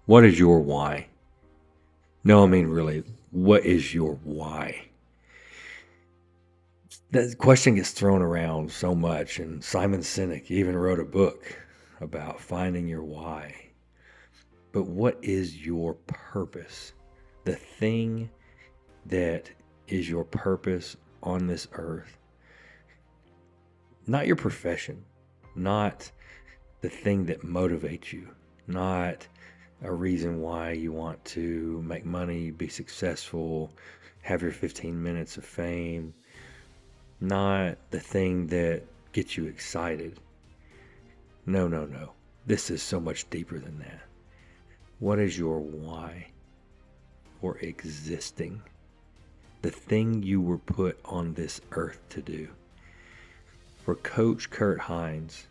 What is your why? No, I mean, really, what is your why? That question gets thrown around so much, and Simon Sinek even wrote a book about finding your why. But what is your purpose? The thing that is your purpose on this earth. Not your profession, not the thing that motivates you, not a reason why you want to make money, be successful, have your 15 minutes of fame, not the thing that gets you excited. No, no, no. This is so much deeper than that. What is your why for existing? The thing you were put on this earth to do. For Coach Kurt Hines,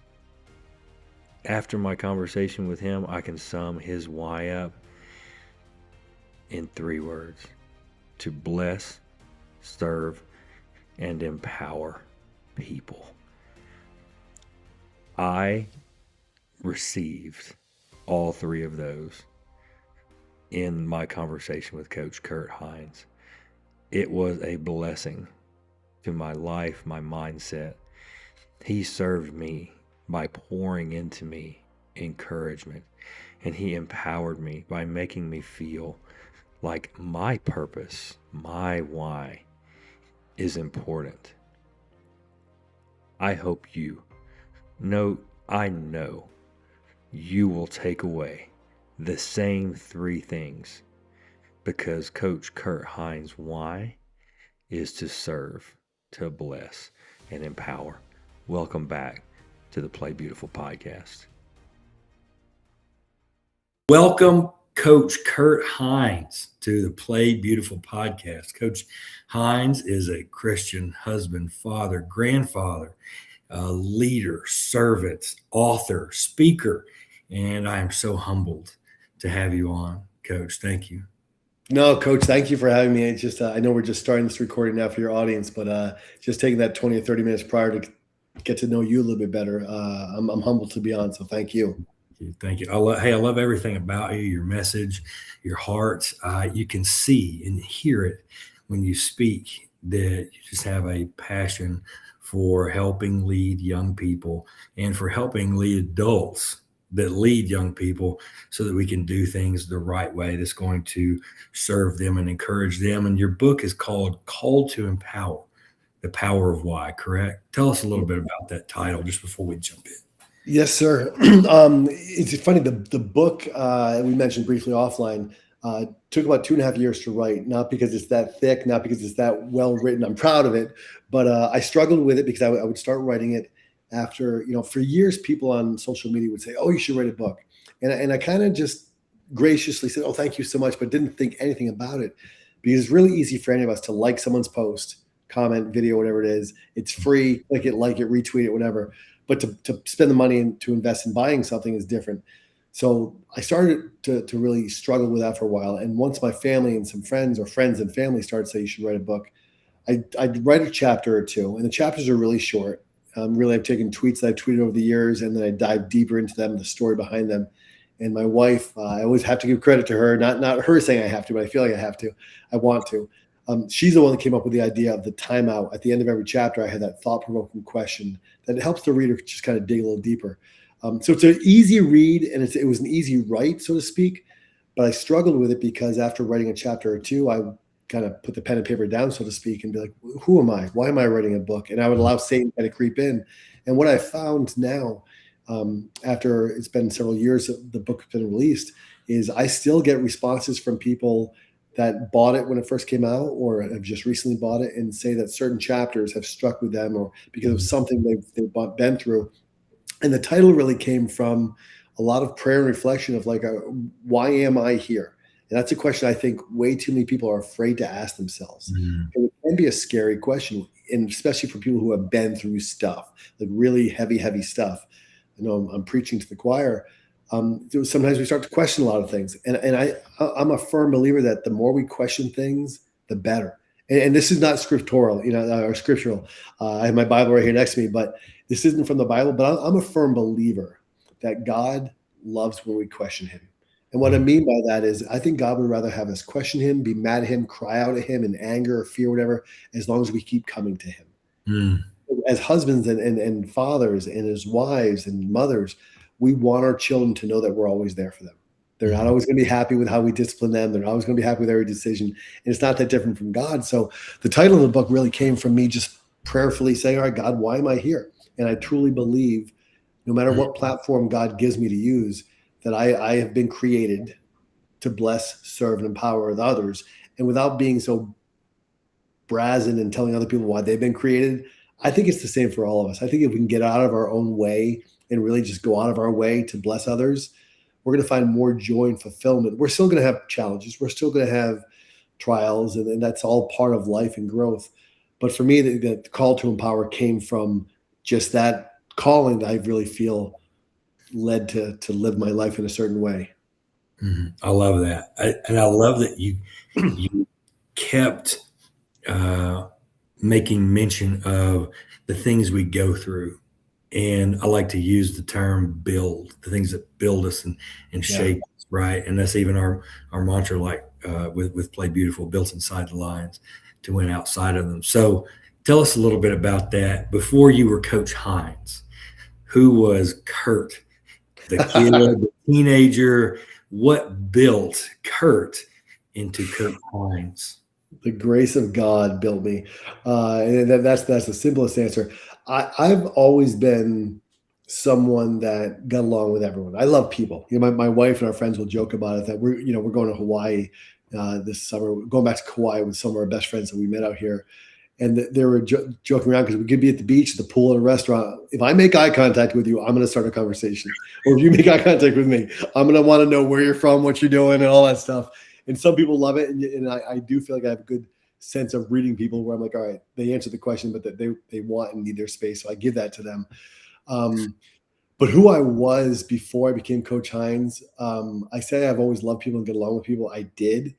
after my conversation with him, I can sum his why up in 3 words: to bless, serve, and empower people. I received all 3 of those in my conversation with Coach Kurt Hines. It was a blessing to my life, my mindset. He served me by pouring into me encouragement, and he empowered me by making me feel like my purpose, my why is important. I hope I know you will take away the same 3 things, because Coach Kurt Hines' why is to serve, to bless, and empower. Welcome back to the Play Beautiful podcast. Welcome, Coach Kurt Hines, to the Play Beautiful podcast. Coach Hines is a Christian husband, father, grandfather, leader, servant, author, speaker, and I am so humbled to have you on, Coach. Thank you. No, Coach, thank you for having me. It's just, I know we're just starting this recording now for your audience, but just taking that 20 or 30 minutes prior to get to know you a little bit better. I'm humbled to be on, so thank you. Thank you. I love everything about you, your message, your heart. You can see and hear it when you speak, that you just have a passion for helping lead young people and for helping lead adults that lead young people so that we can do things the right way that's going to serve them and encourage them. And your book is called Called to Empower, The Power of Why, correct? Tell us a little bit about that title just before we jump in. Yes, sir. It's funny, the book we mentioned briefly offline took about 2.5 years to write, not because it's that thick, not because it's that well written. I'm proud of it, but I struggled with it because I would start writing it after, for years, people on social media would say, "Oh, you should write a book." And I kind of just graciously said, "Oh, thank you so much," but didn't think anything about it, because it's really easy for any of us to like someone's post, comment, video, whatever it is. It's free, like it, retweet it, whatever. But to spend the money and to invest in buying something is different. So I started to really struggle with that for a while. And once my family and some friends or friends and family started saying you should write a book, I'd write a chapter or two. And the chapters are really short. Really, I've taken tweets that I've tweeted over the years, and then I dive deeper into them, the story behind them. And my wife, I always have to give credit to her, not her saying I have to, but I feel like I have to. I want to. She's the one that came up with the idea of the timeout. At the end of every chapter, I had that thought-provoking question that helps the reader just kind of dig a little deeper. So it's an easy read, and it was an easy write, so to speak. But I struggled with it because after writing a chapter or two, I kind of put the pen and paper down, so to speak, and be like, who am I? Why am I writing a book? And I would allow Satan to creep in. And what I found now, after it's been several years that the book has been released, is I still get responses from people that bought it when it first came out or have just recently bought it and say that certain chapters have struck with them or because of something they've been through. And the title really came from a lot of prayer and reflection of like, why am I here? And that's a question I think way too many people are afraid to ask themselves. And it can be a scary question, and especially for people who have been through stuff, like really heavy, heavy stuff. I know I'm preaching to the choir. Sometimes we start to question a lot of things. And I'm a firm believer that the more we question things, the better. And this is not scriptural, or scriptural. I have my Bible right here next to me, but this isn't from the Bible. But I'm a firm believer that God loves when we question him. And what I mean by that is I think God would rather have us question him, be mad at him, cry out at him in anger or fear, whatever, as long as we keep coming to him. Mm. As husbands and fathers and as wives and mothers, we want our children to know that we're always there for them. They're not always going to be happy with how we discipline them. They're not always going to be happy with every decision. And it's not that different from God. So the title of the book really came from me just prayerfully saying, all right, God, why am I here? And I truly believe no matter what platform God gives me to use, that I have been created to bless, serve, and empower others. And without being so brazen and telling other people why they've been created, I think it's the same for all of us. I think if we can get out of our own way and really just go out of our way to bless others, we're going to find more joy and fulfillment. We're still going to have challenges. We're still going to have trials, and that's all part of life and growth. But for me, the call to empower came from just that calling that I really feel led to live my life in a certain way. Mm-hmm. I love that. And I love that you kept making mention of the things we go through. And I like to use the term build, the things that build us and shape us, right? And that's even our mantra, like with Play Beautiful, built inside the lines to win outside of them. So tell us a little bit about that. Before you were Coach Hines, who was Kurt, the kid, the teenager? What built Kurt into Kurt Hines? The grace of God built me. And that's the simplest answer. I've always been someone that got along with everyone. I love people. My wife and our friends will joke about it that we're going to Hawaii this summer, going back to Kauai with some of our best friends that we met out here. And they were joking around because we could be at the beach, the pool, at a restaurant. If I make eye contact with you, I'm going to start a conversation. Or if you make eye contact with me, I'm going to want to know where you're from, what you're doing, and all that stuff. And some people love it. And I do feel like I have a good sense of reading people where I'm like, all right, they answer the question, but that they want and need their space. So I give that to them. But who I was before I became Coach Hines, I say I've always loved people and get along with people. I did,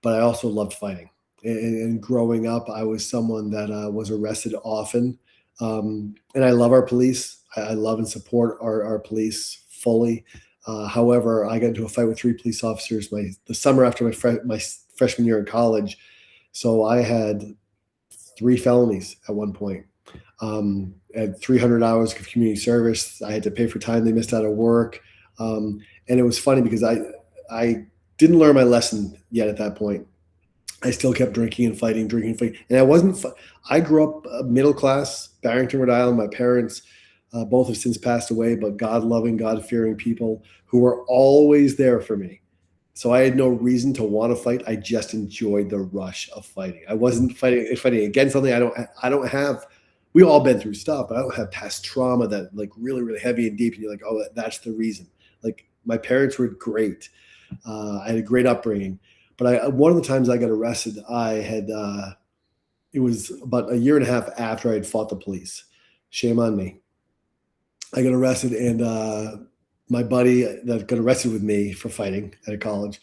but I also loved fighting. And growing up, I was someone that was arrested often. And I love our police. I love and support our police fully. However, I got into a fight with 3 police officers the summer after my freshman year in college. So I had 3 felonies at one point. At 300 hours of community service. I had to pay for time they missed out of work. And it was funny because I didn't learn my lesson yet at that point. I still kept drinking and fighting. And I grew up middle class, Barrington, Rhode Island. My parents both have since passed away, but God-loving, God-fearing people who were always there for me. So I had no reason to want to fight. I just enjoyed the rush of fighting. I wasn't fighting against something. I don't have, we've all been through stuff, but I don't have past trauma that like really, really heavy and deep. And you're like, oh, that's the reason. Like my parents were great. I had a great upbringing. But one of the times I got arrested, it was about 1.5 years after I had fought the police. Shame on me. I got arrested, and my buddy that got arrested with me for fighting at a college,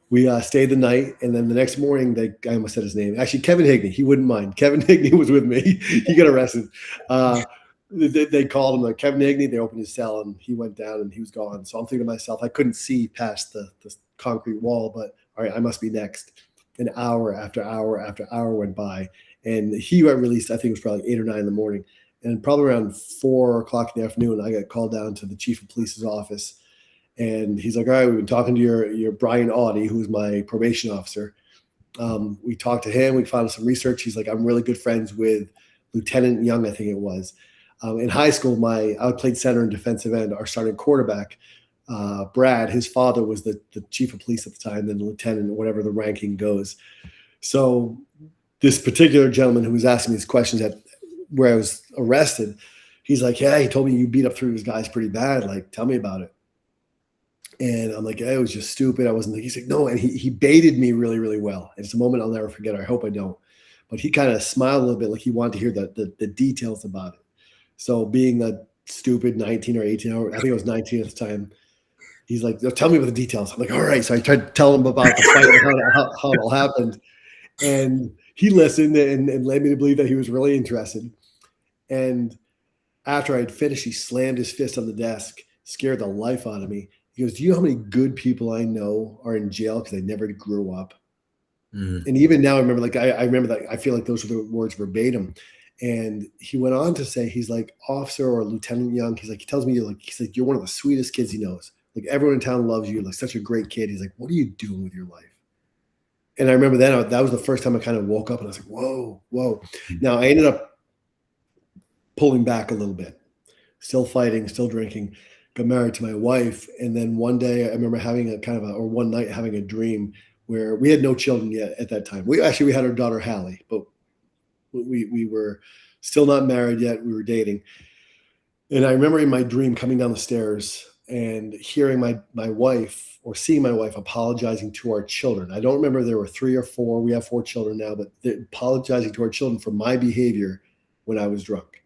we stayed the night, and then the next morning, I almost said his name. Actually, Kevin Higney, he wouldn't mind. Kevin Higney was with me. He got arrested. They called him like Kevin Higney. They opened his cell, and he went down, and he was gone. So I'm thinking to myself, I couldn't see past the concrete wall, but all right, I must be next. An hour after hour after hour went by, and he got released. I think it was probably 8 or 9 in the morning, and probably around 4 o'clock in the afternoon, I got called down to the chief of police's office, and he's like, "All right, we've been talking to your Brian Audie, who's my probation officer. We talked to him. We found some research. He's like, I'm really good friends with Lieutenant Young, I think it was. In high school, I played center and defensive end. Our starting quarterback." Brad, his father was the chief of police at the time, then the lieutenant, whatever the ranking goes. So this particular gentleman who was asking me these questions where I was arrested, he's like, "Yeah, he told me you beat up 3 of his guys pretty bad. Like, tell me about it." And I'm like, "It was just stupid. I wasn't." He's like, "No," and he baited me really, really well. And it's a moment I'll never forget. I hope I don't. But he kind of smiled a little bit, like he wanted to hear the details about it. So being a stupid 19 or 18, I think I was 19 at the time. He's like, "Tell me about the details." I'm like, "All right." So I tried to tell him about the fight and how it all happened. And he listened and led me to believe that he was really interested. And after I had finished, he slammed his fist on the desk, scared the life out of me. He goes, do you know how many good people I know are in jail because they never grew up? Mm. And even now, I remember, like, I remember that. I feel like those were the words verbatim. And he went on to say, he's like, Officer or Lieutenant Young. He's like, he tells me, he's like, you're one of the sweetest kids he knows. Like, everyone in town loves you. Like, such a great kid. He's like, what are you doing with your life? And I remember then that was the first time I kind of woke up and I was like, whoa, whoa. Now I ended up pulling back a little bit, still fighting, still drinking, got married to my wife. And then one day I remember having or one night having a dream where we had no children yet at that time. We had our daughter, Hallie, but we were still not married yet. We were dating. And I remember in my dream coming down the stairs and hearing my wife, or seeing my wife, apologizing to our children. I don't remember if there were 3 or 4. We have 4 children now, but apologizing to our children for my behavior when I was drunk.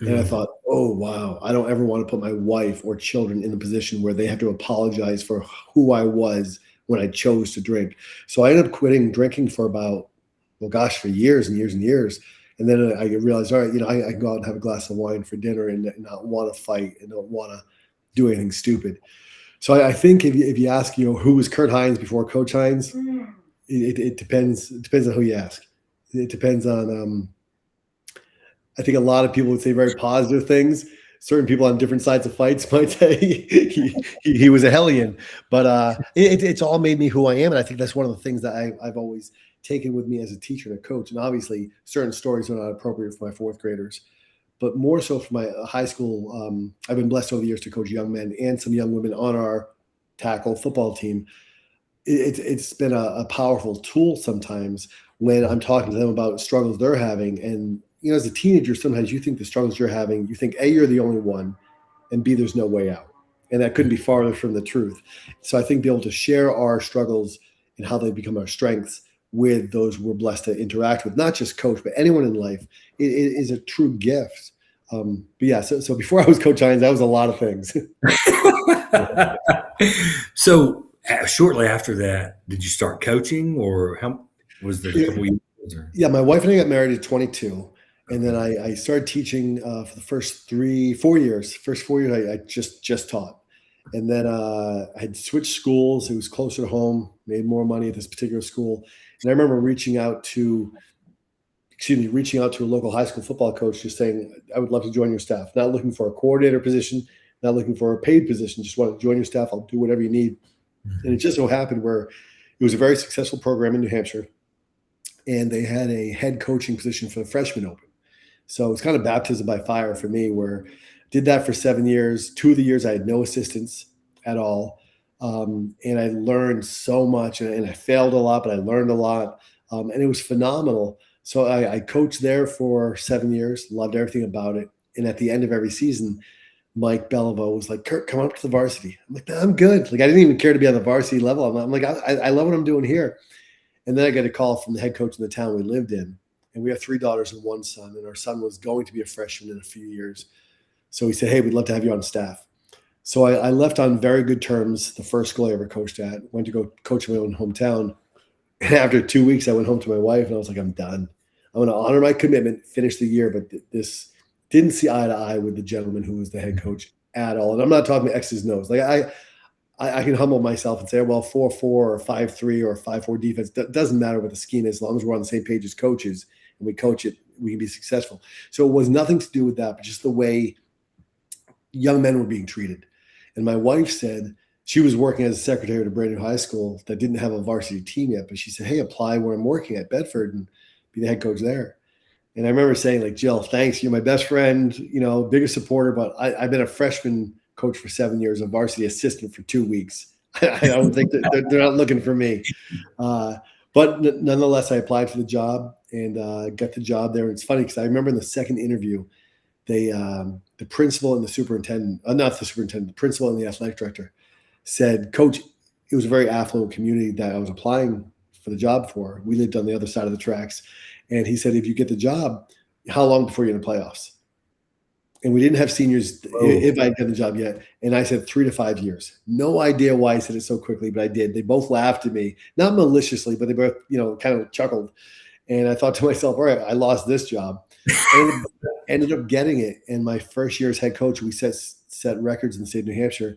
And I thought, oh, wow, I don't ever want to put my wife or children in a position where they have to apologize for who I was when I chose to drink. So I ended up quitting drinking for for years and years and years. And then I realized, all right, I can go out and have a glass of wine for dinner and not want to fight and don't want to do anything stupid. So I think if you ask, who was Kurt Hines before Coach Hines, it depends. It depends on who you ask. It depends on, I think a lot of people would say very positive things. Certain people on different sides of fights might say he was a hellion, but it's all made me who I am. And I think that's one of the things that I've always taken with me as a teacher and a coach. And obviously certain stories are not appropriate for my 4th graders, but more so for my high school. I've been blessed over the years to coach young men and some young women on our tackle football team. It's been a powerful tool sometimes when I'm talking to them about struggles they're having. And, as a teenager, sometimes you think the struggles you're having, you think A, you're the only one, and B, there's no way out. And that couldn't be farther from the truth. So I think being able to share our struggles and how they become our strengths with those we're blessed to interact with, not just coach, but anyone in life, it is a true gift. But yeah, so before I was Coach Hines, that was a lot of things. So shortly after that, did you start coaching, or how was there a couple years? Yeah, my wife and I got married at 22. And then I started teaching for the first 4 years. First 4 years, I just taught. And then I had switched schools. It was closer to home, made more money at this particular school. And I remember reaching out to a local high school football coach, just saying, I would love to join your staff. Not looking for a coordinator position, not looking for a paid position, just want to join your staff. I'll do whatever you need. And it just so happened where it was a very successful program in New Hampshire. And they had a head coaching position for the freshman open. So it's kind of baptism by fire for me, where I did that for 7 years. 2 of the years I had no assistants at all. And I learned so much, and I failed a lot, but I learned a lot. And it was phenomenal. So I coached there for 7 years, loved everything about it. And at the end of every season, Mike Beliveau was like, Kurt, come up to the varsity. I'm like, I'm good. Like, I didn't even care to be on the varsity level. I'm like, I love what I'm doing here. And then I got a call from the head coach in the town we lived in. And we have 3 daughters and 1 son. And our son was going to be a freshman in a few years. So he said, hey, we'd love to have you on staff. So I left on very good terms the first school I ever coached at. Went to go coach in my own hometown. And after 2 weeks, I went home to my wife and I was like, I'm done. I'm going to honor my commitment, finish the year. But this didn't see eye to eye with the gentleman who was the head coach at all. And I'm not talking X's and O's. Like I can humble myself and say, well, 4-4 or 5-3 or 5-4 defense. Doesn't matter what the scheme is, as long as we're on the same page as coaches and we coach it, we can be successful. So it was nothing to do with that, but just the way young men were being treated. And my wife said she was working as a secretary at a brand new high school that didn't have a varsity team yet, but she said, hey, apply where I'm working at Bedford and be the head coach there. And I remember saying, like, Jill, thanks. You're my best friend, biggest supporter, but I've been a freshman coach for 7 years, a varsity assistant for 2 weeks. I don't think they're not looking for me. But nonetheless, I applied for the job and got the job there. And it's funny because I remember in the second interview, the principal and the superintendent, the principal and the athletic director said, Coach, it was a very affluent community that I was applying for the job for. We lived on the other side of the tracks. And he said, if you get the job, how long before you're in the playoffs? And we didn't have seniors if I had gotten the job yet. And I said 3 to 5 years. No idea why I said it so quickly, but I did. They both laughed at me, not maliciously, but they both, kind of chuckled. And I thought to myself, all right, I lost this job. Ended up getting it. And my first year as head coach, we set records in the state of New Hampshire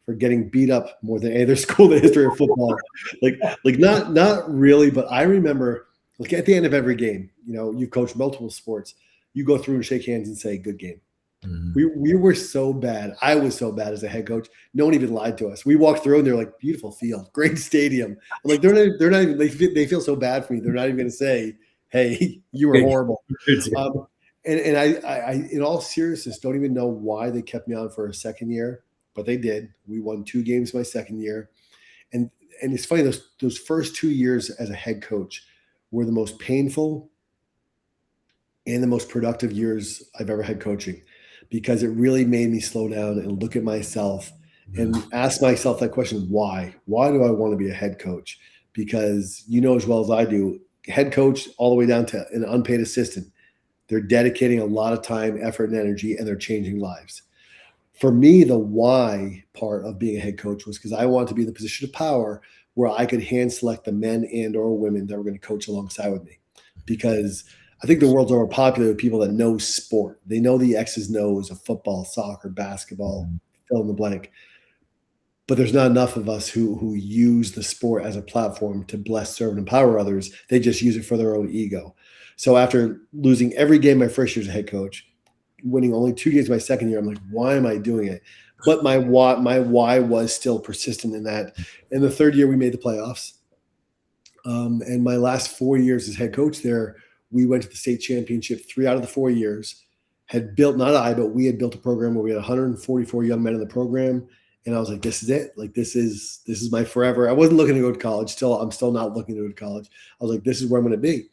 for getting beat up more than any other school in the history of football. Like not really, but I remember like at the end of every game, you've coached multiple sports, you go through and shake hands and say, good game. We were so bad. I was so bad as a head coach. No one even lied to us. We walked through and they're like, beautiful field, great stadium. I'm like, they're not even, they feel so bad for me. They're not even going to say, hey, you were horrible. And I, in all seriousness, don't even know why they kept me on for a second year, but they did. We won 2 games my second year. And it's funny, those first 2 years as a head coach were the most painful and the most productive years I've ever had coaching, because it really made me slow down and look at myself and ask myself that question, why? Why do I want to be a head coach? Because as well as I do, head coach all the way down to an unpaid assistant, they're dedicating a lot of time, effort, and energy, and they're changing lives. For me, the why part of being a head coach was because I wanted to be in the position of power where I could hand select the men and or women that were going to coach alongside with me. Because I think the world's overpopulated with people that know sport. They know the X's and O's of football, soccer, basketball, fill in the blank. But there's not enough of us who use the sport as a platform to bless, serve, and empower others. They just use it for their own ego. So after losing every game my first year as a head coach, winning only 2 games my second year, I'm like, why am I doing it? But my why was still persistent in that. In the third year, we made the playoffs. And my last 4 years as head coach there, we went to the state championship 3 out of the 4 years. Had built, not I, but we had built a program where we had 144 young men in the program. And I was like, this is it. Like, this is my forever. I wasn't looking to go to college. I'm still not looking to go to college. I was like, this is where I'm going to be.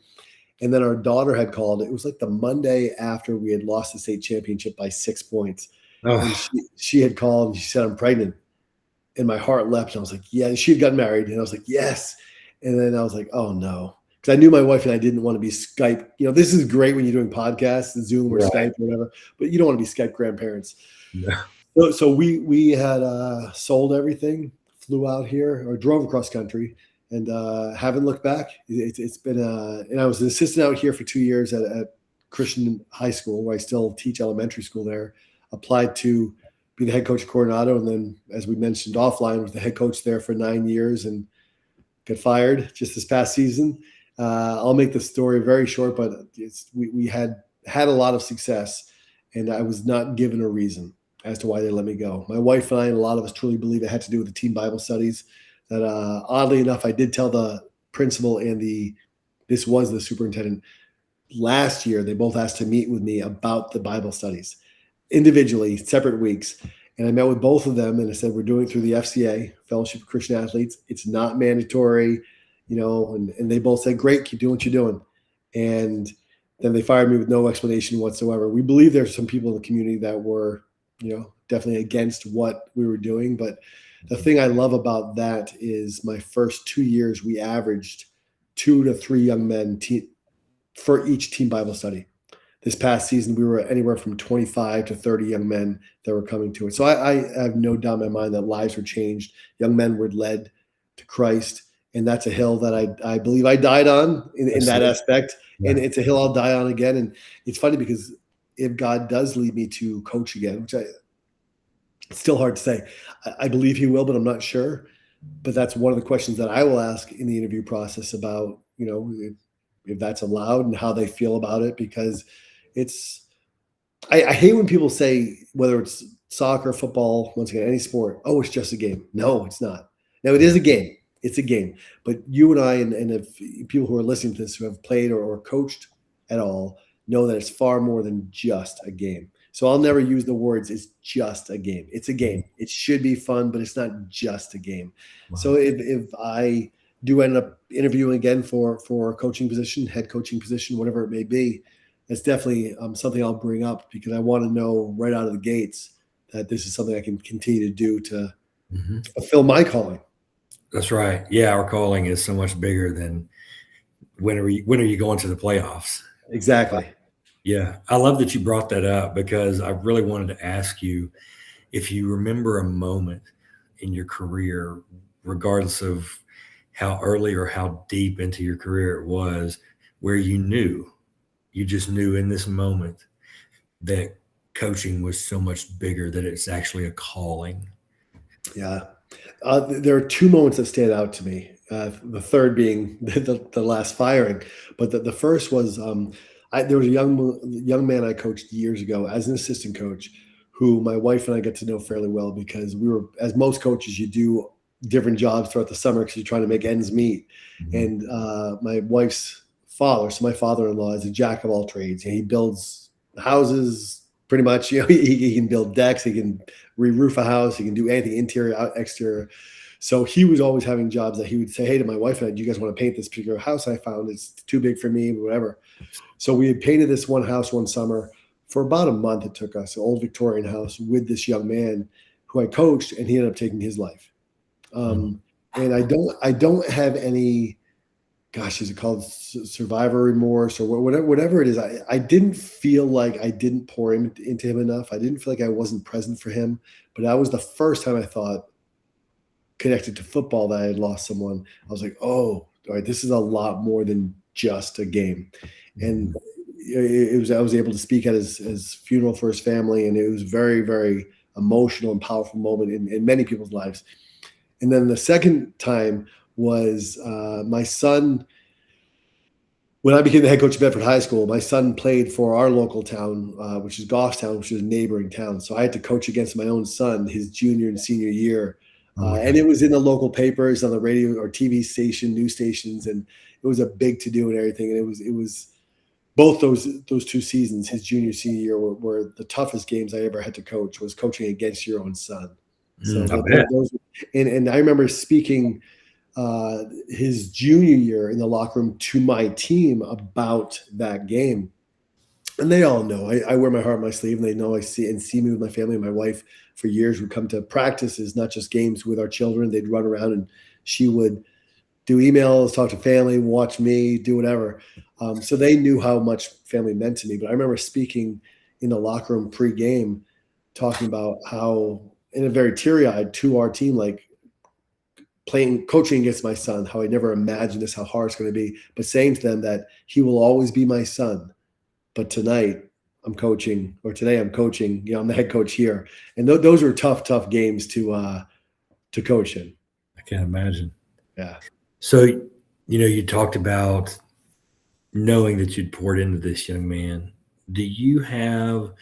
And then our daughter had called. It was like the Monday after we had lost the state championship by 6 points. Oh. And she had called and she said, I'm pregnant. And my heart leapt. And I was like, yeah. And she had gotten married. And I was like, yes. And then I was like, oh no. Because I knew my wife and I didn't want to be Skype. This is great when you're doing podcasts and Zoom or Skype or whatever, but you don't want to be Skype grandparents. Yeah. So we had sold everything, flew out here or drove across country, and haven't looked back. It's been and I was an assistant out here for 2 years at Christian High School, where I still teach elementary school there. Applied to be the head coach of Coronado, and then, as we mentioned offline, was the head coach there for 9 years and got fired just this past season. I'll make the story very short, but we had a lot of success, and I was not given a reason as to why they let me go. My wife and I, and a lot of us, truly believe it had to do with the team Bible studies. That oddly enough, I did tell the principal and this was the superintendent last year. They both asked to meet with me about the Bible studies individually, separate weeks. And I met with both of them, and I said, we're doing it through the FCA, Fellowship of Christian Athletes. It's not mandatory, and they both said, great, keep doing what you're doing. And then they fired me with no explanation whatsoever. We believe there's some people in the community that were, definitely against what we were doing. But the thing I love about that is my first 2 years, we averaged 2 to 3 young men for each team Bible study. This past season, we were anywhere from 25 to 30 young men that were coming to it. So I have no doubt in my mind that lives were changed. Young men were led to Christ. And that's a hill that I believe I died on in that aspect. Yeah. And it's a hill I'll die on again. And it's funny because if God does lead me to coach again, which it's still hard to say, I believe he will, but I'm not sure. But that's one of the questions that I will ask in the interview process about, if that's allowed and how they feel about it, because I hate when people say, whether it's soccer, football, once again, any sport, oh, it's just a game. No, it's not. Now, it is a game. It's a game. But you and I, and if people who are listening to this who have played or coached at all, know that it's far more than just a game. So I'll never use the words, it's just a game. It's a game. It should be fun, but it's not just a game. Wow. So if I do end up interviewing again for a coaching position, head coaching position, whatever it may be, it's definitely something I'll bring up, because I want to know right out of the gates that this is something I can continue to do to fulfill my calling. That's right. Yeah, our calling is so much bigger than when are you going to the playoffs? Exactly. Yeah, I love that you brought that up, because I really wanted to ask you if you remember a moment in your career, regardless of how early or how deep into your career it was, where you just knew in this moment that coaching was so much bigger, that it's actually a calling. Yeah. There are two moments that stand out to me. The third being the last firing, but the first was there was a young man I coached years ago as an assistant coach, who my wife and I get to know fairly well because we were, as most coaches, you do different jobs throughout the summer because you're trying to make ends meet. Mhm. And my wife's father, so my father-in-law, is a jack of all trades. He builds houses pretty much. He can build decks, he can re-roof a house, he can do anything, interior, out, exterior. So he was always having jobs that he would say, "Hey," to my wife and I, "Do you guys want to paint this particular house I found? It's too big for me, whatever." So we had painted this one house one summer for about a month. It took us, an old Victorian house with this young man who I coached, and he ended up taking his life. Mhm. And I don't have any, gosh, is it called survivor remorse or whatever it is? I didn't feel like I didn't pour into him enough. I didn't feel like I wasn't present for him. But that was the first time I thought, connected to football, that I had lost someone. I was like, oh, all right, this is a lot more than just a game. And Mhm. it was, I was able to speak at his funeral for his family, and it was very, very emotional and powerful moment in many people's lives. And then the second time was my son. When I became the head coach of Bedford High School, my son played for our local town, which is Goffstown, which is a neighboring town. So I had to coach against my own son his junior and senior year. Oh my And God. it was in the local papers, on the radio or TV station, news stations, and it was a big to do and everything. And it was both those two seasons, his junior senior year, were the toughest games I ever had to coach. Was coaching against your own son. So I bet. those, and I remember speaking his junior year in the locker room to my team about that game. And they all know I wear my heart on my sleeve, and they know I see me with my family. My wife, for years, would come to practices, not just games, with our children. They'd run around, and she would do emails, talk to family, watch me, do whatever. So they knew how much family meant to me. But I remember speaking in the locker room pre-game, talking about how, in a very teary-eyed, to our team, like, coaching against my son, how I never imagined this, how hard it's going to be, but saying to them that he will always be my son. But tonight I'm coaching, or today I'm coaching, I'm the head coach here. And those are tough, tough games to coach in. I can't imagine. Yeah. So, you talked about knowing that you'd poured into this young man. Do you have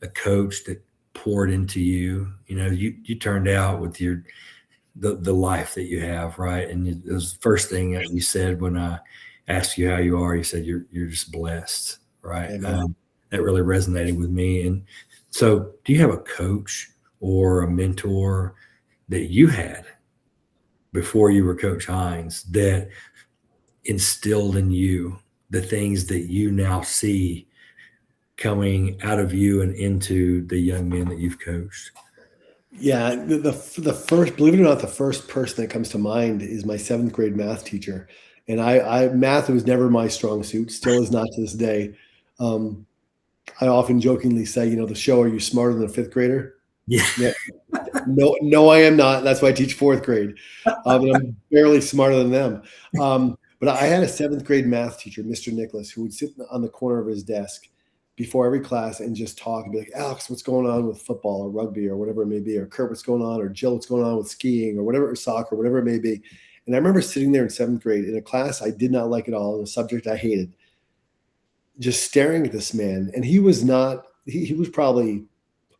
a coach that poured into you? You turned out with the life that you have, right? And it was the first thing that you said when I asked you how you are. You said you're just blessed, right? Amen. That really resonated with me. And so, do you have a coach or a mentor that you had before you were Coach Hines that instilled in you the things that you now see coming out of you and into the young men that you've coached? Yeah. The first, believe it or not, the first person that comes to mind is my seventh grade math teacher. And math was never my strong suit, still is not to this day. Um, I often jokingly say, the show, "Are you smarter than a fifth grader?" Yeah. Yeah. No, no, I am not. That's why I teach fourth grade. And I'm barely smarter than them. But I had a seventh grade math teacher, Mr. Nicholas, who would sit on the corner of his desk before every class and just talk and be like, "Alex, what's going on with football or rugby or whatever it may be? Or Kurt, what's going on? Or Jill, what's going on with skiing or whatever, or soccer, whatever it may be." And I remember sitting there in seventh grade in a class I did not like at all, in a subject I hated, just staring at this man. And he was not, he was probably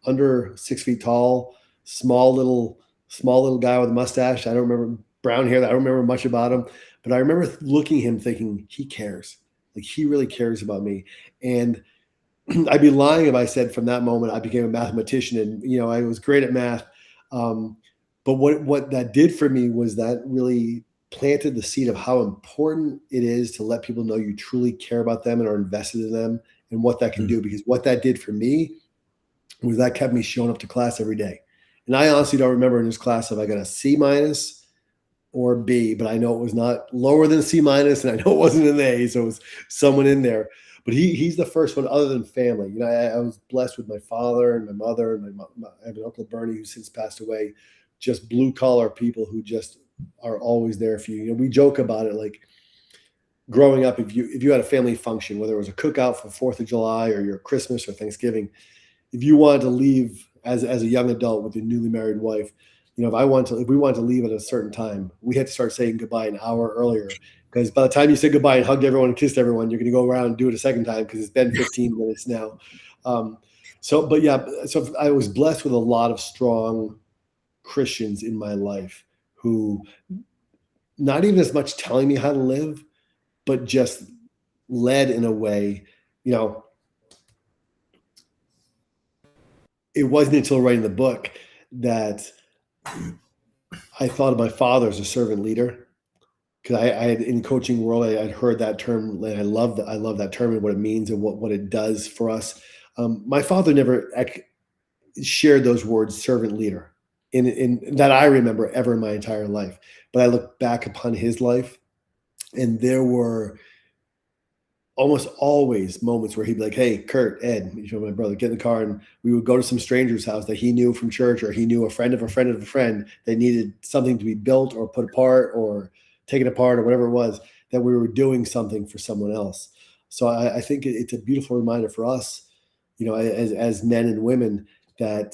under 6 feet tall, small little guy with a mustache. I don't remember, brown hair. I don't remember much about him, but I remember looking at him thinking, he cares. Like, he really cares about me. And I'd be lying if I said from that moment I became a mathematician and I was great at math. Um, but what that did for me was that really planted the seed of how important it is to let people know you truly care about them and are invested in them, and what that can Mm. do. Because what that did for me was that kept me showing up to class every day. And I honestly don't remember in this class if I got a C minus or B, but I know it was not lower than a C minus, and I know it wasn't an A, so it was someone in there. But he's the first one, other than family. I was blessed with my father and my mother, and I have an Uncle Bernie who's since passed away. Just blue collar people who just are always there for you. We joke about it, like, growing up, if you had a family function, whether it was a cookout for 4th of July or your Christmas or Thanksgiving, if you wanted to leave as a young adult with your newly married wife, if we want to leave at a certain time, we had to start saying goodbye an hour earlier, because by the time you said goodbye and hugged everyone and kissed everyone, you're going to go around and do it a second time because it's been 15 minutes now. So I was blessed with a lot of strong Christians in my life who not even as much telling me how to live, but just led in a way, it wasn't until writing the book that I thought of my father as a servant leader, because I had, in the coaching world, I'd heard that term, and I love that term and what it means and what it does for us. My father never shared those words, servant leader, in that I remember ever in my entire life. But I look back upon his life, and there were almost always moments where he'd be like, "Hey, Kurt, Ed, my brother, get in the car," and we would go to some stranger's house that he knew from church, or he knew a friend of a friend of a friend that needed something to be built or put apart or taken apart or whatever it was, that we were doing something for someone else. So I think it's a beautiful reminder for us, as men and women, that,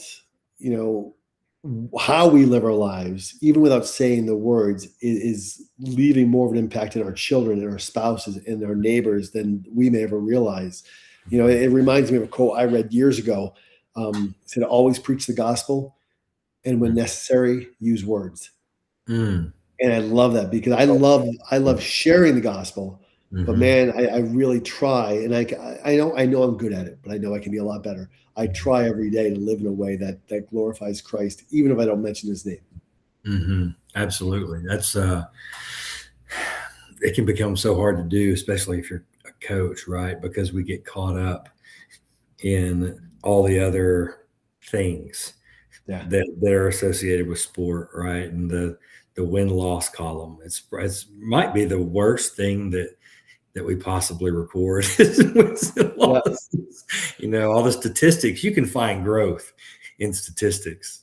how we live our lives, even without saying the words, is leaving more of an impact in our children and our spouses and our neighbors than we may ever realize. It reminds me of a quote I read years ago. It said, "Always preach the gospel, and when necessary, use words." And I love that, because I love sharing the gospel. But man, I really try, and I know I'm good at it, but I know I can be a lot better. I try every day to live in a way that glorifies Christ, even if I don't mention his name. Absolutely. That's it can become so hard to do, especially if you're a coach, right? Because we get caught up in all the other things that are associated with sport, right? And the win-loss column. It's might be the worst thing that we possibly record is wins and losses. All the statistics, you can find growth in statistics.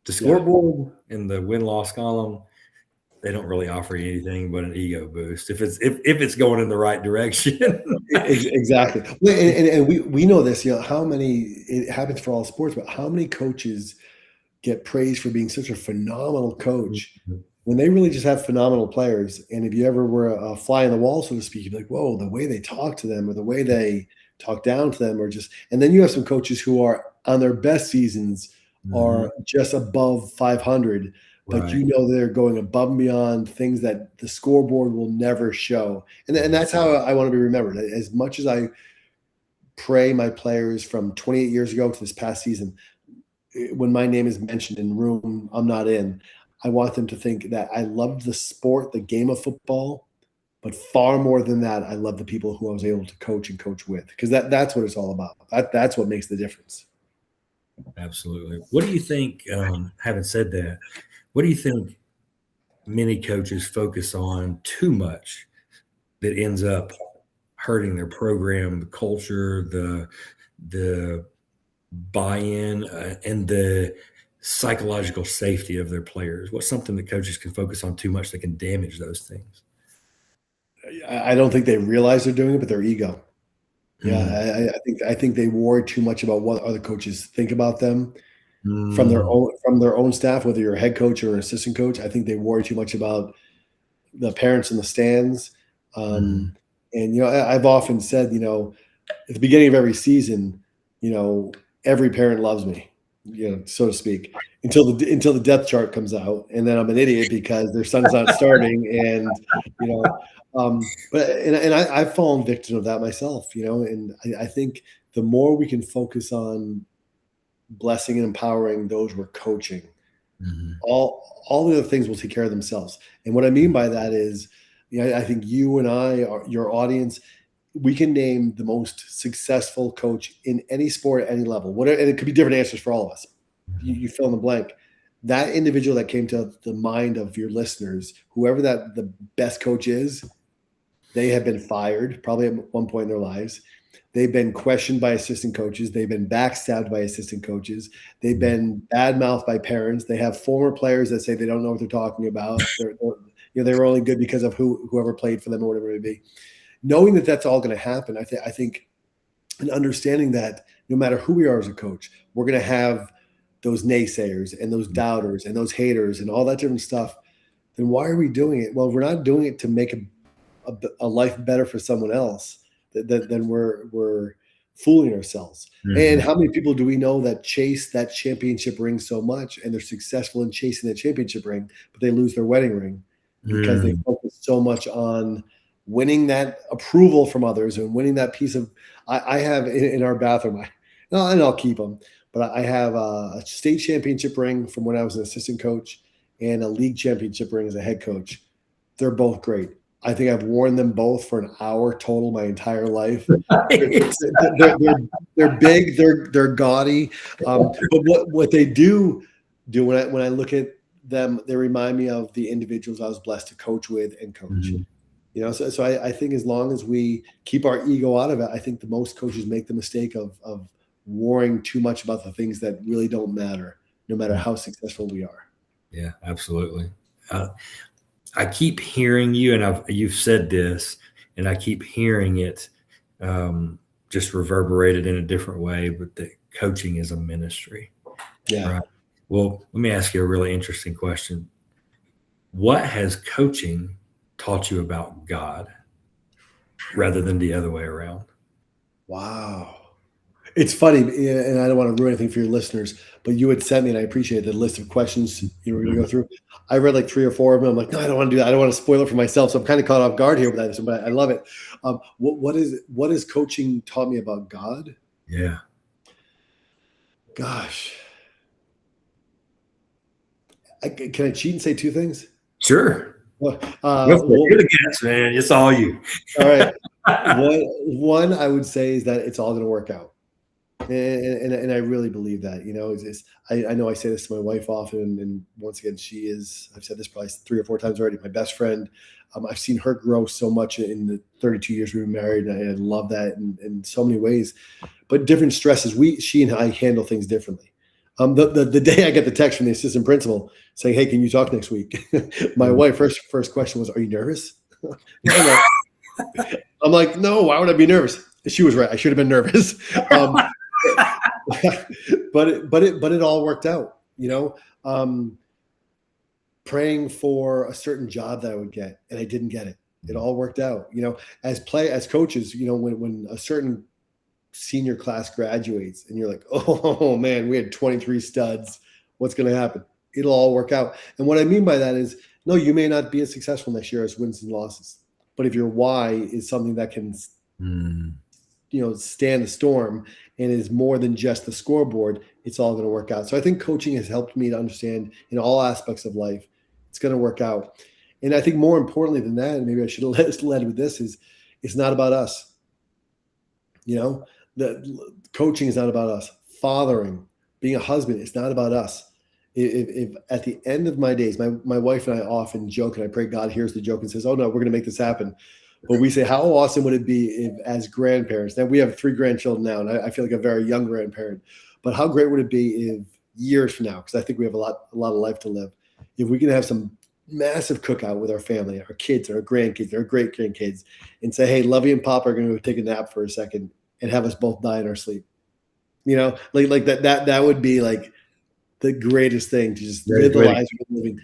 The scoreboard and the win-loss column, they don't really offer you anything but an ego boost if it's going in the right direction. Exactly. And we know this, how many, it happens for all sports, but how many coaches get praised for being such a phenomenal coach when they really just have phenomenal players. And if you ever were a fly on the wall, so to speak, you'd be like, whoa, the way they talk to them, or the way they talk down to them, and then you have some coaches who are on their best seasons are just above 500, but right. They're going above and beyond things that the scoreboard will never show. And that's how I want to be remembered. As much as I pray my players from 28 years ago to this past season, when my name is mentioned in room I'm not in, I want them to think that I loved the sport, the game of football, but far more than that, I love the people who I was able to coach and coach with, because that's what it's all about. That's what makes the difference. Absolutely. What do you think, having said that, what do you think many coaches focus on too much that ends up hurting their program, the culture, the buy-in, and the psychological safety of their players? What's something that coaches can focus on too much that can damage those things? I don't think they realize they're doing it, but their ego. Yeah, I think they worry too much about what other coaches think about them from their own staff, whether you're a head coach or an assistant coach. I think they worry too much about the parents in the stands. And I've often said, at the beginning of every season, every parent loves me, so to speak, until the depth chart comes out, and then I'm an idiot because their son's not starting, and I've fallen victim of that myself, and I think the more we can focus on blessing and empowering those we're coaching, all the other things will take care of themselves. And what I mean by that is, I think you and I, your audience, we can name the most successful coach in any sport at any level. Whatever, and it could be different answers for all of us. You fill in the blank. That individual that came to the mind of your listeners, whoever the best coach is, they have been fired probably at one point in their lives. They've been questioned by assistant coaches. They've been backstabbed by assistant coaches. They've been badmouthed by parents. They have former players that say they don't know what they're talking about. They were only good because of whoever played for them or whatever it may be. Knowing that that's all going to happen, I think, and understanding that no matter who we are as a coach, we're going to have those naysayers and those doubters and those haters and all that different stuff, then why are we doing it? Well, we're not doing it to make a life better for someone else. Then we're fooling ourselves. Mm-hmm. And how many people do we know that chase that championship ring so much and they're successful in chasing that championship ring, but they lose their wedding ring because they focus so much on winning that approval from others and winning that piece of. I have in our bathroom, and I'll keep them, but I have a state championship ring from when I was an assistant coach and a league championship ring as a head coach. They're both great. I think I've worn them both for an hour total my entire life. They're big, they're gaudy, but what they do when I look at them, they remind me of the individuals I was blessed to coach with and coach. Mm-hmm. You know, so I think as long as we keep our ego out of it, I think the most coaches make the mistake of worrying too much about the things that really don't matter, no matter how successful we are. Yeah, absolutely. I keep hearing you, and you've said this, and I keep hearing it just reverberated in a different way, but that coaching is a ministry. Yeah. Right? Well, let me ask you a really interesting question. What has coaching taught you about God rather than the other way around? Wow. It's funny, and I don't want to ruin anything for your listeners, but you had sent me, and I appreciate the list of questions you were going to go through. I read like 3 or 4 of them. I'm like, no, I don't want to do that. I don't want to spoil it for myself. So I'm kind of caught off guard here with that, but I love it. What has coaching taught me about God? Yeah. Gosh. Can I cheat and say 2 things? Sure. You're the guest, man. It's all you. All right. One I would say is that it's all going to work out. And I really believe that, you know, I know I say this to my wife often, and once again, she is, I've said this probably 3 or 4 times already, my best friend. I've seen her grow so much in the 32 years we've been married, and I love that in so many ways, but different stresses. She and I handle things differently. The day I get the text from the assistant principal saying, "Hey, can you talk next week?" My wife first question was, "Are you nervous?" I'm like, "No, why would I be nervous?" She was right. I should have been nervous. But it all worked out, you know. Praying for a certain job that I would get, and I didn't get it. It all worked out, you know. As coaches, you know, when a certain senior class graduates, and you're like, oh man, we had 23 studs. What's going to happen? It'll all work out. And what I mean by that is, no, you may not be as successful next year as wins and losses, but if your why is something that can, you know, stand the storm and is more than just the scoreboard, it's all going to work out. So I think coaching has helped me to understand in all aspects of life, it's going to work out. And I think more importantly than that, and maybe I should have led with this, is it's not about us. You know, the coaching is not about us. Fathering, being a husband, it's not about us. If at the end of my days, my wife and I often joke, and I pray God hears the joke and says, "Oh no, we're going to make this happen." But we say, how awesome would it be if, as grandparents, now we have 3 grandchildren now, and I feel like a very young grandparent, but how great would it be if years from now, because I think we have a lot of life to live, if we can have some massive cookout with our family, our kids, our grandkids, our great grandkids, and say, "Hey, Lovey and Pop are going to go take a nap for a second," and have us both die in our sleep. You know, like that would be like the greatest thing, to just live the lives we're living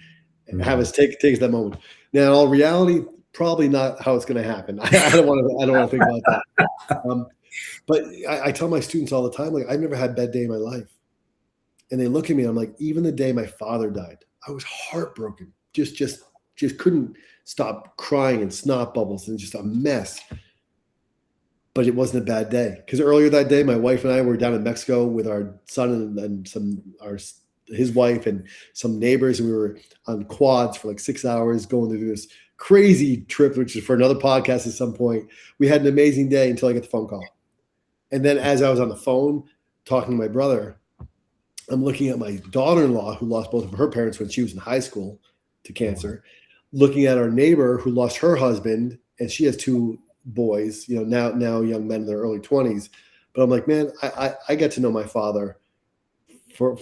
and have us take that moment. Now, in all reality, probably not how it's going to happen. I don't want to think about that. But I tell my students all the time, like, I've never had a bad day in my life. And they look at me, and I'm like, even the day my father died, I was heartbroken. Just couldn't stop crying and snot bubbles and just a mess. But it wasn't a bad day, because earlier that day, my wife and I were down in Mexico with our son and his wife and some neighbors, and we were on quads for like 6 hours going to do this crazy trip, which is for another podcast at some point. We had an amazing day until I get the phone call. And then as I was on the phone talking to my brother, I'm looking at my daughter-in-law, who lost both of her parents when she was in high school to cancer, looking at our neighbor who lost her husband, and she has 2 boys, you know, now young men in their early 20s. But I'm like, man, I got to know my father for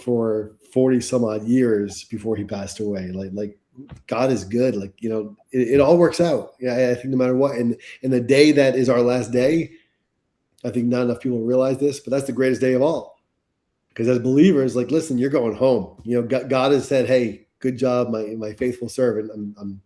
40 some odd years before he passed away. Like God is good. Like, you know, it all works out. Yeah, I think no matter what. And the day that is our last day, I think not enough people realize this, but that's the greatest day of all. Because as believers, like, listen, you're going home. You know, God has said, hey, good job, my faithful servant. I'm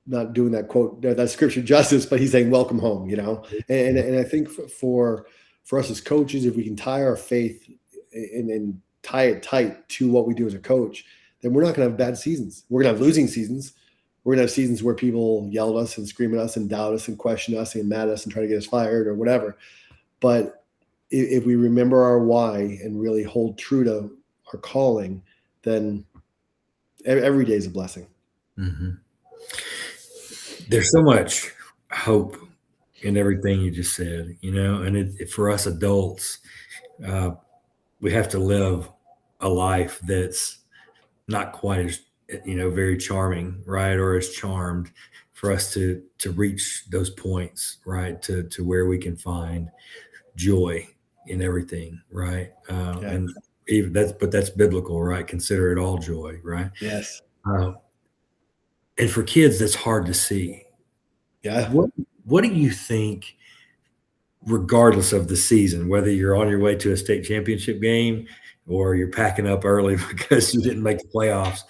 not doing that quote, that scripture justice, but he's saying, welcome home, you know? And I think for us as coaches, if we can tie our faith and tie it tight to what we do as a coach, then we're not going to have bad seasons. We're going to have losing seasons. We're going to have seasons where people yell at us and scream at us and doubt us and question us and mad at us and try to get us fired or whatever. But if we remember our why and really hold true to our calling, then every day is a blessing. Mm-hmm. There's so much hope in everything you just said, you know, and for us adults, we have to live a life that's not quite as, you know, very charming, right, or as charmed, for us to reach those points, right, to where we can find joy in everything, right? And even that's biblical, right? Consider it all joy, right? Yes. And for kids, that's hard to see. Yeah. What do you think, regardless of the season, whether you're on your way to a state championship game or you're packing up early because you didn't make the playoffs,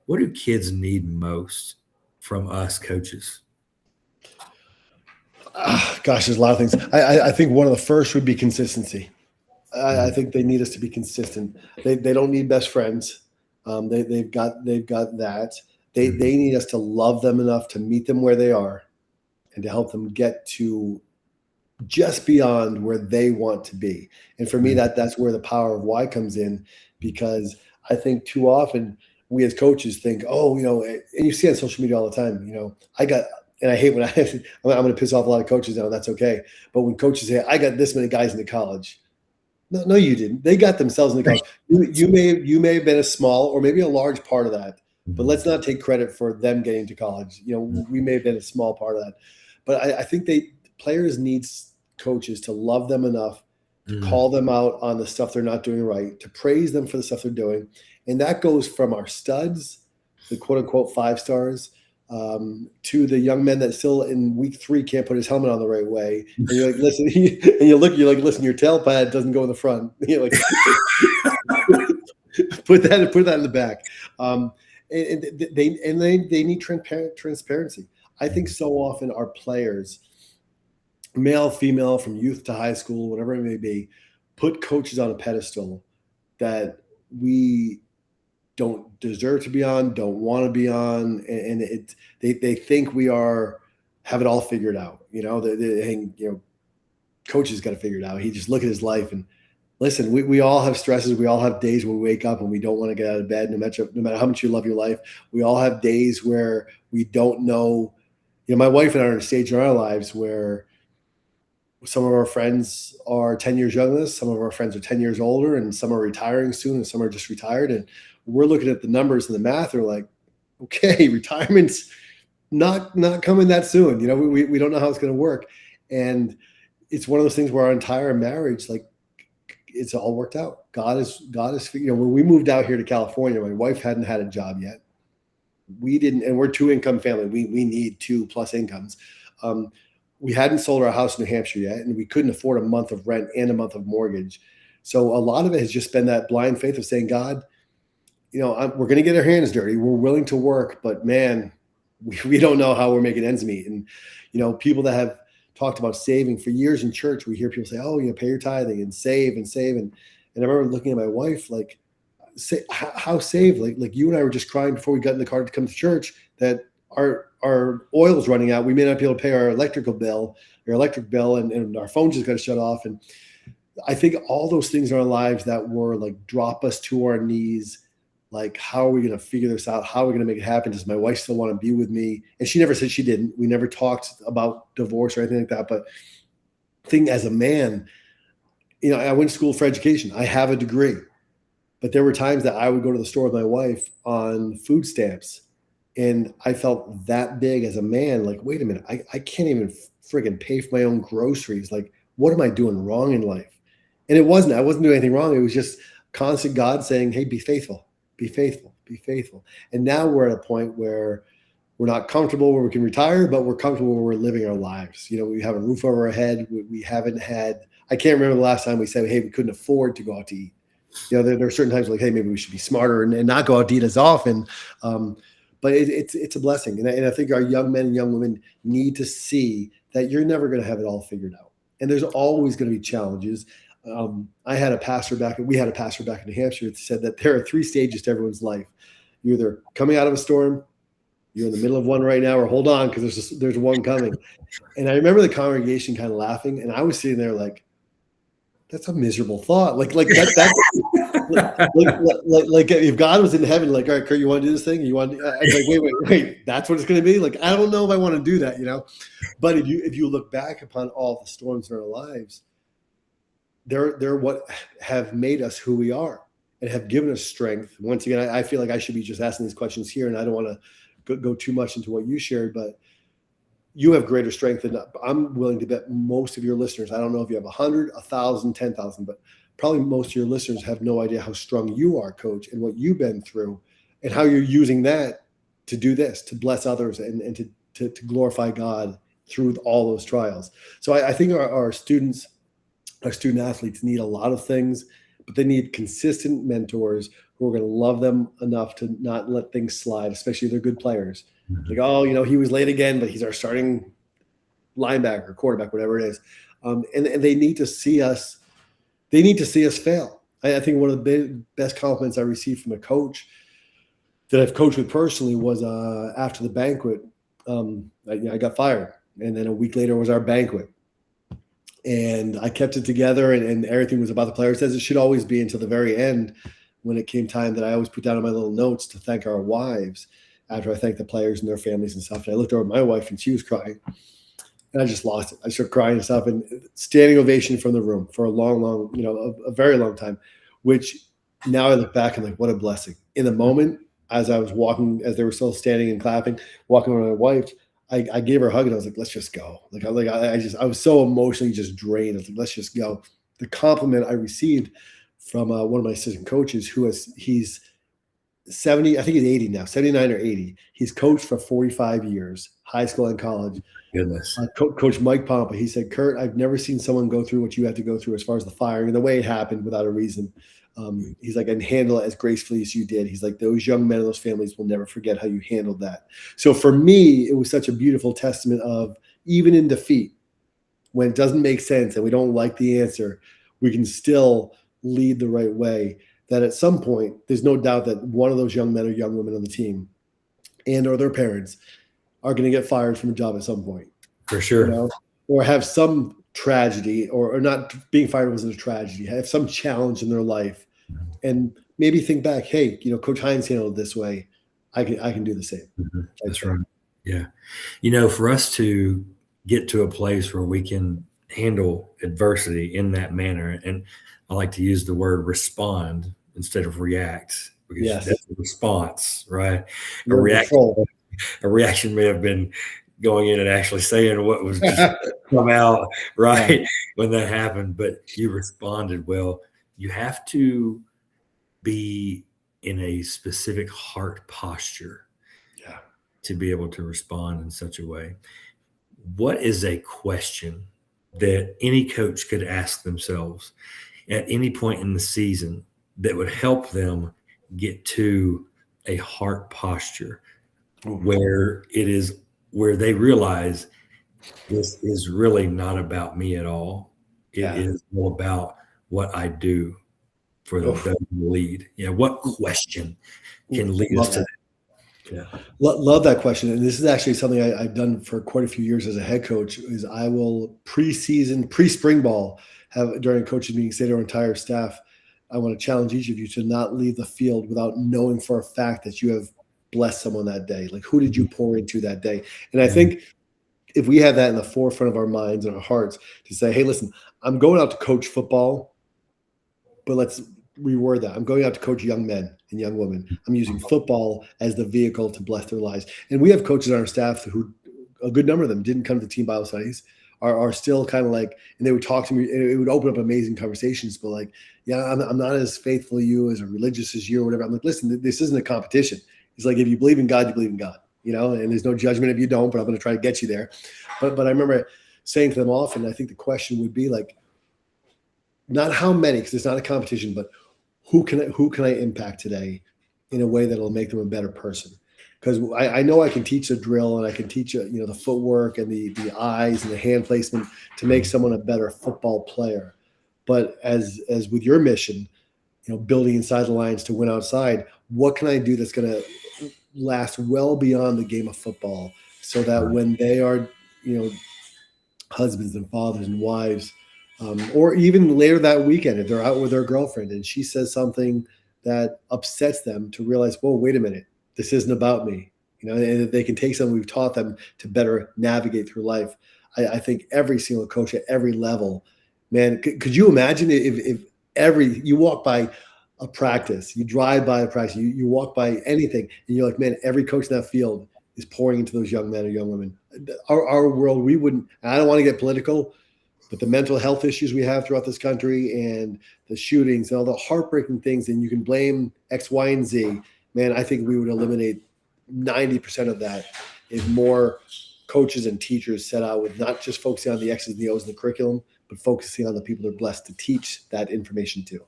what do kids need most from us coaches? Gosh, there's a lot of things. I think one of the first would be consistency. I think they need us to be consistent. They don't need best friends. They've got that. They need us to love them enough to meet them where they are and to help them get to just beyond where they want to be. And for me, that's where the power of why comes in, because I think too often we as coaches think, oh, you know, and you see on social media all the time, you know, and I hate when I'm going to piss off a lot of coaches now. That's okay. But when coaches say, I got this many guys into college. No, you didn't. They got themselves into college. You may have been a small or maybe a large part of that, but let's not take credit for them getting to college. You know, we may have been a small part of that, but I think players need coaches to love them enough to call them out on the stuff they're not doing right, to praise them for the stuff they're doing. And that goes from our studs, the quote unquote 5 stars, to the young men that still in week 3 can't put his helmet on the right way. And you're like, listen, and you're like, listen, your tail pad doesn't go in the front. You're like, put that in the back. And they need transparency. I think so often our players, male, female, from youth to high school, whatever it may be, put coaches on a pedestal that we don't deserve to be on, don't want to be on, and they think we have it all figured out. You know, coach has got to figure it out. He just look at his life and listen. We all have stresses. We all have days where we wake up and we don't want to get out of bed, no matter how much you love your life. We all have days where we don't know. You know, my wife and I are in a stage in our lives where some of our friends are 10 years younger than us, some of our friends are 10 years older, and some are retiring soon, and some are just retired. And we're looking at the numbers and the math. We're like, okay, retirement's not coming that soon. You know, we don't know how it's going to work. And it's one of those things where our entire marriage, like, it's all worked out. God is, you know, when we moved out here to California, my wife hadn't had a job yet. We didn't, and we're 2-income family. We need 2+ incomes. We hadn't sold our house in New Hampshire yet, and we couldn't afford a month of rent and a month of mortgage. So a lot of it has just been that blind faith of saying, God, you know, we're going to get our hands dirty. We're willing to work, but man, we don't know how we're making ends meet. And, you know, people that have talked about saving for years in church, we hear people say, oh, you know, pay your tithing and save and save. And I remember looking at my wife, like, say, how save? Like you and I were just crying before we got in the car to come to church that our oil's running out. We may not be able to pay our electric bill, and our phone just got to shut off. And I think all those things in our lives that were like, drop us to our knees. Like, how are we going to figure this out? How are we going to make it happen? Does my wife still want to be with me? And she never said she didn't. We never talked about divorce or anything like that. But I think as a man, you know, I went to school for education. I have a degree. But there were times that I would go to the store with my wife on food stamps. And I felt that big as a man, like, wait a minute, I can't even friggin' pay for my own groceries. Like, what am I doing wrong in life? And I wasn't doing anything wrong. It was just constant God saying, hey, be faithful, be faithful, be faithful. And now we're at a point where we're not comfortable where we can retire, but we're comfortable where we're living our lives. You know, we have a roof over our head. We haven't had I can't remember the last time we said, hey, we couldn't afford to go out to eat. There are certain times like, hey, maybe we should be smarter and not go out to eat as often. But it's a blessing. And I think our young men and young women need to see that you're never going to have it all figured out. And there's always going to be challenges. We had a pastor back in New Hampshire that said that there are 3 stages to everyone's life. You're either coming out of a storm, you're in the middle of one right now, or hold on, because there's one coming. And I remember the congregation kind of laughing, and I was sitting there like, that's a miserable thought. Like if God was in heaven, like, all right, Kurt, you want to do this thing? You want? I was like, wait, that's what it's going to be. Like, I don't know if I want to do that, But if you look back upon all the storms in our lives, they're what have made us who we are and have given us strength. Once again, I feel like I should be just asking these questions here, and I don't want to go too much into what you shared, but you have greater strength than I'm willing to bet most of your listeners. I don't know if you have 100, 1,000, 10,000, but probably most of your listeners have no idea how strong you are, Coach, and what you've been through and how you're using that to do this, to bless others and to glorify God through all those trials. So I think our student athletes need a lot of things, but they need consistent mentors who are going to love them enough to not let things slide, especially if they're good players. Like, oh, he was late again, but he's our starting linebacker, quarterback, whatever it is. And they need to see us. They need to see us fail. I think one of the best compliments I received from a coach that I've coached with personally was after the banquet. I got fired, and then a week later was our banquet. And I kept it together, and everything was about the players, as it should always be, until the very end, when it came time that I always put down in my little notes to thank our wives after I thanked the players and their families and stuff. And I looked over at my wife, and she was crying. And I just lost it. I started crying and stuff, and standing ovation from the room for a long, a very long time, which now I look back and like, what a blessing. In the moment, as I was walking, as they were still standing and clapping, walking with my wife, I gave her a hug and I was like, let's just go. I was so emotionally just drained. I was like, let's just go. The compliment I received from one of my assistant coaches he's 70, I think he's 80 now, 79 or 80. He's coached for 45 years, high school and college. Goodness. Coach Mike Pompa, he said, Kurt, I've never seen someone go through what you had to go through as far as the firing and the way it happened without a reason. He's like, and handle it as gracefully as you did. He's like, those young men and those families will never forget how you handled that. So for me, it was such a beautiful testament of, even in defeat, when it doesn't make sense and we don't like the answer, we can still lead the right way. That at some point, there's no doubt that one of those young men or young women on the team and or their parents are going to get fired from a job at some point. For sure. Or have some tragedy, or not being fired wasn't a tragedy, have some challenge in their life, and maybe think back, hey, Coach Hines handled it this way. I can do the same. Mm-hmm. That's right. Yeah. For us to get to a place where we can handle adversity in that manner, and I like to use the word respond instead of react, because that's a response, right? A reaction may have been going in and actually saying what was just come out, right, when that happened, but you responded well. You have to be in a specific heart posture to be able to respond in such a way. What is a question that any coach could ask themselves at any point in the season that would help them get to a heart posture where they realize this is really not about me at all? It is all about what I do for the lead. What question can lead us to that? Yeah. Love that question. And this is actually something I've done for quite a few years as a head coach, is I will pre-spring ball, have during a coaching meeting, say to our entire staff, I want to challenge each of you to not leave the field without knowing for a fact that you have blessed someone that day. Like, who did you pour into that day? And I think if we have that in the forefront of our minds and our hearts to say, hey, listen, I'm going out to coach football, but let's reword that. I'm going out to coach young men and young women. I'm using football as the vehicle to bless their lives. And we have coaches on our staff who, a good number of them, didn't come to team Bible studies, are still kind of like, and they would talk to me, and it would open up amazing conversations, but like, I'm not as faithful to you, as religious as you, or whatever. I'm like, listen, this isn't a competition. It's like, if you believe in God, you believe in God, and there's no judgment if you don't, but I'm going to try to get you there. But I remember saying to them often, I think the question would be like, not how many, because it's not a competition, but who can I impact today in a way that'll make them a better person? Because I know I can teach a drill and I can teach the footwork and the eyes and the hand placement to make someone a better football player. But as with your mission, building inside the lines to win outside, what can I do that's going to last well beyond the game of football, so that when they are, husbands and fathers and wives, or even later that weekend, if they're out with their girlfriend and she says something that upsets them, to realize, whoa, wait a minute, this isn't about me, and if they can take something we've taught them to better navigate through life. I think every single coach at every level, man, could you imagine if you walk by a practice, you drive by a practice, you walk by anything, and you're like, man, every coach in that field is pouring into those young men or young women. Our world, we wouldn't, I don't want to get political, but the mental health issues we have throughout this country and the shootings and all the heartbreaking things, and you can blame X, Y, and Z, man, I think we would eliminate 90% of that if more coaches and teachers set out with not just focusing on the X's and the O's in the curriculum, but focusing on the people they're blessed to teach that information to.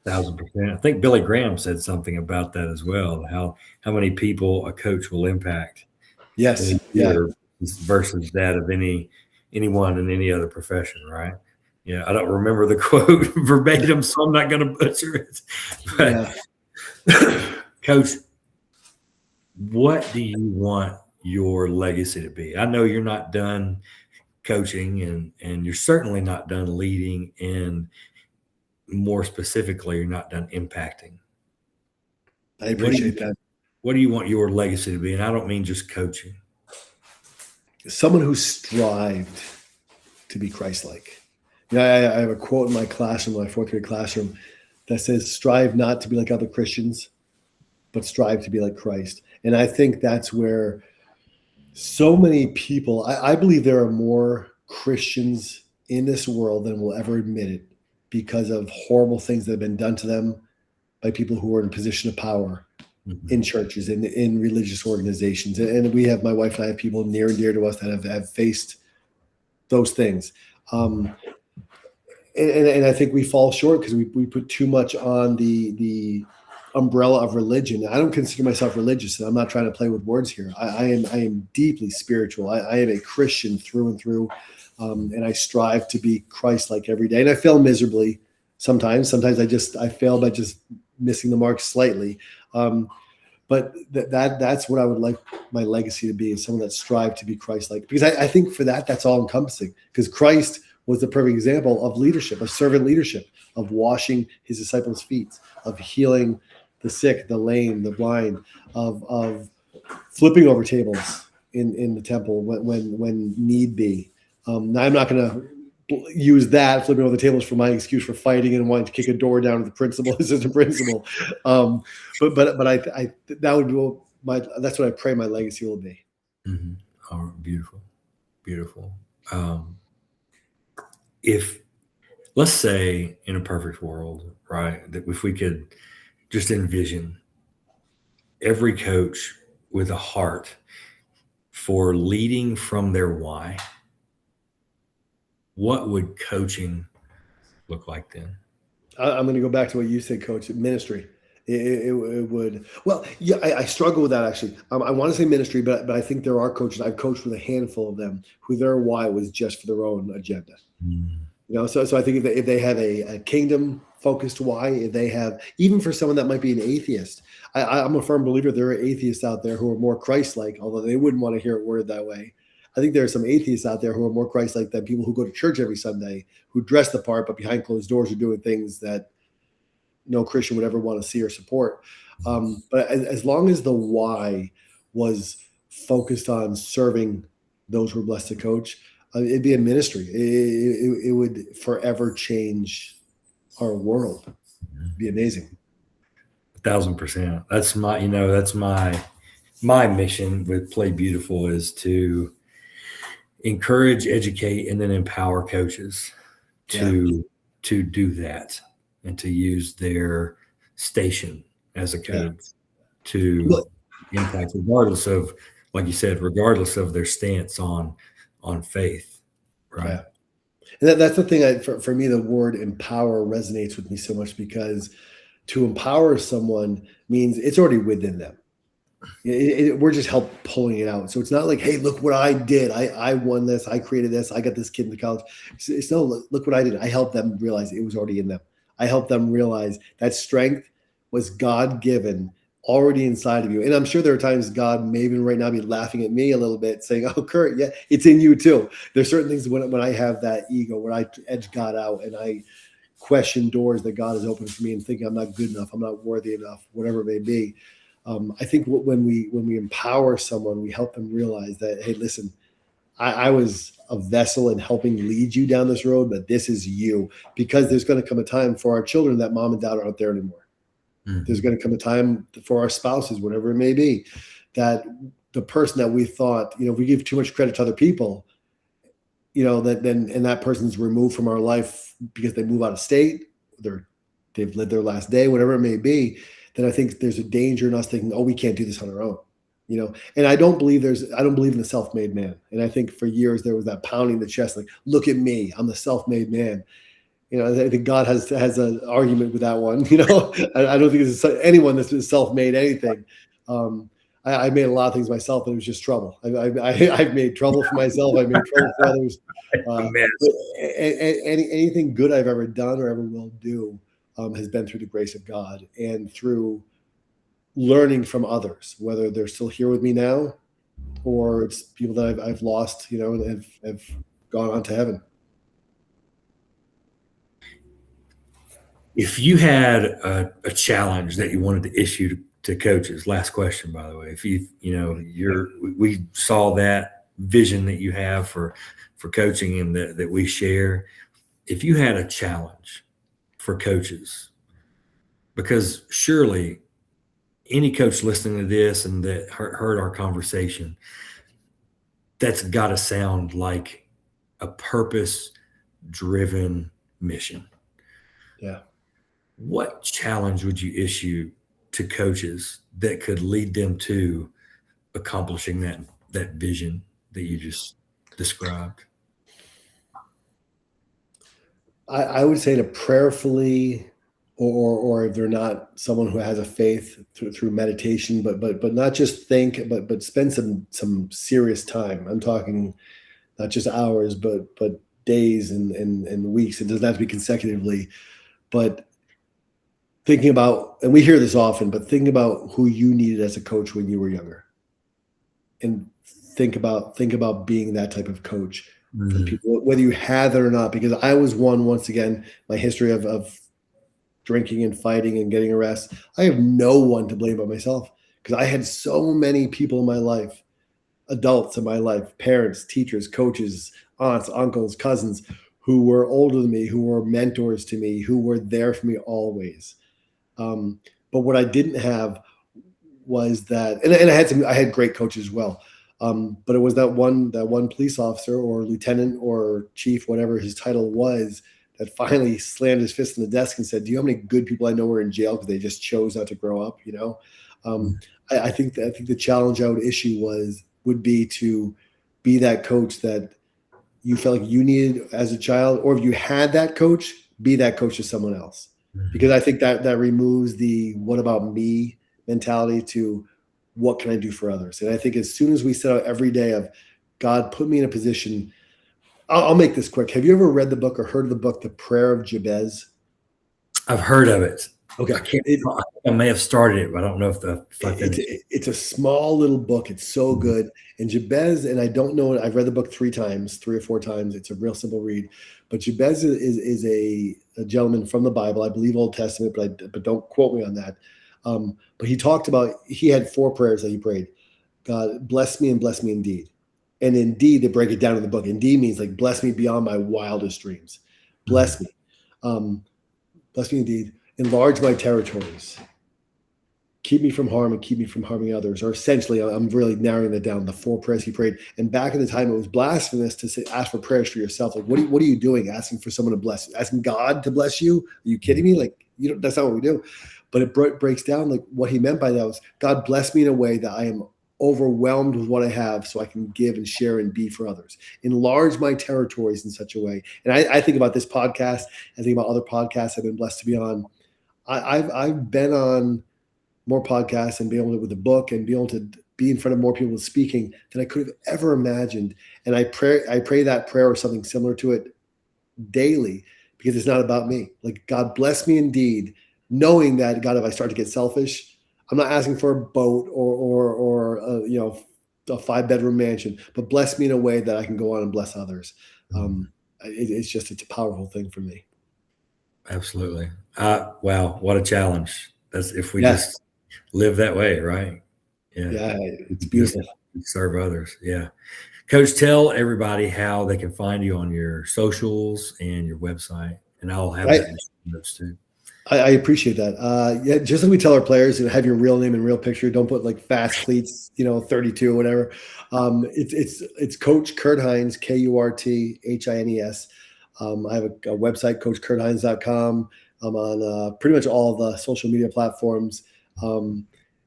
1,000%. I think Billy Graham said something about that as well. How many people a coach will impact. Yes. Yeah. Versus that of anyone in any other profession, right? Yeah. I don't remember the quote verbatim, so I'm not going to butcher it. But Coach, what do you want your legacy to be? I know you're not done coaching, and you're certainly not done leading, and more specifically, you're not done impacting. I appreciate that. What do you want your legacy to be? And I don't mean just coaching. Someone who strived to be Christ-like. I have a quote in my classroom, my fourth grade classroom, that says, strive not to be like other Christians, but strive to be like Christ. And I think that's where so many people, I believe there are more Christians in this world than will ever admit it, because of horrible things that have been done to them by people who are in a position of power in churches and in religious organizations. And my wife and I have people near and dear to us that have faced those things. And I think we fall short because we put too much on the umbrella of religion. I don't consider myself religious, and I'm not trying to play with words here. I am deeply spiritual. I am a Christian through and through. And I strive to be Christ-like every day. And I fail miserably sometimes. Sometimes I fail by just missing the mark slightly. But that's what I would like my legacy to be, is someone that strive to be Christ-like. Because I think for that's all encompassing. Because Christ was the perfect example of leadership, of servant leadership, of washing his disciples' feet, of healing the sick, the lame, the blind, of flipping over tables in the temple when need be. Now, I'm not going to use that flipping over the tables for my excuse for fighting and wanting to kick a door down to the principal, assistant principal. But I that would be that's what I pray my legacy will be. Mm-hmm. Oh, beautiful, beautiful. If, let's say, in a perfect world, right, that if we could just envision every coach with a heart for leading from their why, what would coaching look like then? I'm going to go back to what you said, Coach. Ministry. It would. Well, yeah, I struggle with that, actually. I want to say ministry, but I think there are coaches. I've coached with a handful of them who their why was just for their own agenda. So I think if they have a kingdom-focused why, if they have, even for someone that might be an atheist, I'm a firm believer there are atheists out there who are more Christ-like, although they wouldn't want to hear it worded that way. I think there are some atheists out there who are more Christ-like than people who go to church every Sunday, who dress the part, but behind closed doors are doing things that no Christian would ever want to see or support. But as long as the why was focused on serving those who are blessed to coach, it'd be a ministry. It would forever change our world. It'd be amazing. 1,000%. That's my mission with Play Beautiful, is to encourage, educate, and then empower coaches to do that, and to use their station as a coach to impact, regardless of, like you said, regardless of their stance on faith, right? And that's the thing. For me, the word empower resonates with me so much, because to empower someone means it's already within them. We're just help pulling it out. So it's not like, hey, look what I did. I won this. I created this. I got this kid into college. It's no, look what I did. I helped them realize it was already in them. I helped them realize that strength was God given, already inside of you. And I'm sure there are times God may even right now be laughing at me a little bit, saying, oh, Kurt, yeah, it's in you too. There's certain things when I have that ego, when I edge God out and I question doors that God has opened for me and thinking I'm not good enough, I'm not worthy enough, whatever it may be. I think when we empower someone, we help them realize that, hey, listen, I was a vessel in helping lead you down this road, but this is you, because there's going to come a time for our children that mom and dad aren't there anymore. Mm-hmm. There's going to come a time for our spouses, whatever it may be, that the person that we thought, if we give too much credit to other people, that person's removed from our life because they move out of state, they've lived their last day, whatever it may be, then I think there's a danger in us thinking, oh, we can't do this on our own. And I don't believe in the self-made man. And I think for years there was that pounding the chest, like, look at me, I'm the self-made man. I think God has an argument with that one. I don't think there's anyone that's self-made anything. I made a lot of things myself, but it was just trouble. I've made trouble for myself. I've made trouble for others. Anything good I've ever done or ever will do has been through the grace of God and through learning from others, whether they're still here with me now or it's people that I've lost, and have gone on to heaven. If you had a challenge that you wanted to issue to coaches, last question, by the way, if we saw that vision that you have for coaching and that we share, if you had a challenge for coaches, because surely any coach listening to this and that heard our conversation, that's got to sound like a purpose-driven mission. Yeah. What challenge would you issue to coaches that could lead them to accomplishing that vision that you just described? I would say to prayerfully, or if they're not someone who has a faith through meditation, but not just think, but spend some serious time. I'm talking not just hours, but days and weeks. It doesn't have to be consecutively, but thinking about, and we hear this often, but think about who you needed as a coach when you were younger, and think about being that type of coach for people, whether you have it or not. Because I was once again, my history of drinking and fighting and getting arrested, I have no one to blame but myself, because I had so many people in my life, adults in my life, parents, teachers, coaches, aunts, uncles, cousins, who were older than me, who were mentors to me, who were there for me always. But what I didn't have was that, and I had great coaches as well. But it was that one police officer or lieutenant or chief, whatever his title was, that finally slammed his fist on the desk and said, do you know how many good people I know were in jail because they just chose not to grow up? I think the challenge I would issue would be to be that coach that you felt like you needed as a child, or if you had that coach, be that coach to someone else. Because I think that removes the what about me mentality to what can I do for others. And I think as soon as we set out every day of, God, put me in a position. I'll make this quick. Have you ever read the book or heard of the book, The Prayer of Jabez? I've heard of it. Okay. I may have started it, but I don't know if it's a small little book. It's so good. And Jabez, and I don't know, I've read the book 3 or 4 times. It's a real simple read. But Jabez is a gentleman from the Bible, I believe Old Testament, but don't quote me on that. But he talked about, he had 4 prayers that he prayed. God, bless me and bless me indeed. And indeed, they break it down in the book. Indeed means like, bless me beyond my wildest dreams. Bless me. Bless me indeed. Enlarge my territories. Keep me from harm and keep me from harming others. Or essentially, I'm really narrowing that down, the 4 prayers he prayed. And back in the time, it was blasphemous to say, ask for prayers for yourself. Like, what are you doing asking for someone to bless you? Asking God to bless you? Are you kidding me? Like, that's not what we do. But it breaks down, like, what he meant by that was, God, bless me in a way that I am overwhelmed with what I have so I can give and share and be for others. Enlarge my territories in such a way. And I think about this podcast. I think about other podcasts I've been blessed to be on. I've been on more podcasts and be able to, with the book, and be able to be in front of more people speaking than I could have ever imagined. And I pray that prayer or something similar to it daily, because it's not about me. Like, God bless me indeed, knowing that, God, if I start to get selfish, I'm not asking for a boat or a 5-bedroom mansion, but bless me in a way that I can go on and bless others. It's a powerful thing for me. Absolutely. Wow. What a challenge. That's if we just live that way, right? Yeah. It's beautiful. Just serve others. Yeah. Coach, tell everybody how they can find you on your socials and your website, and I'll have that in the notes too. I appreciate that. Just like we tell our players, have your real name and real picture. Don't put like fast cleats, 32 or whatever. It's Coach Kurt Hines, KurtHines. I have a website, CoachKurtHines.com. I'm on pretty much all the social media platforms.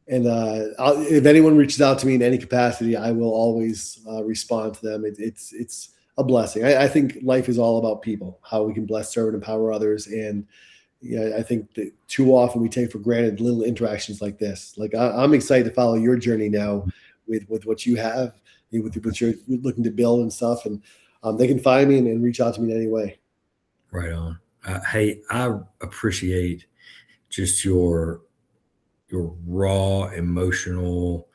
If anyone reaches out to me in any capacity, I will always respond to them. It's a blessing. I think life is all about people, how we can bless, serve, and empower others. And I think that too often we take for granted little interactions like this. Like, I'm excited to follow your journey now with what you have, with what you're looking to build and stuff. And they can find me and reach out to me in any way. Right on. Hey, I appreciate just your raw emotional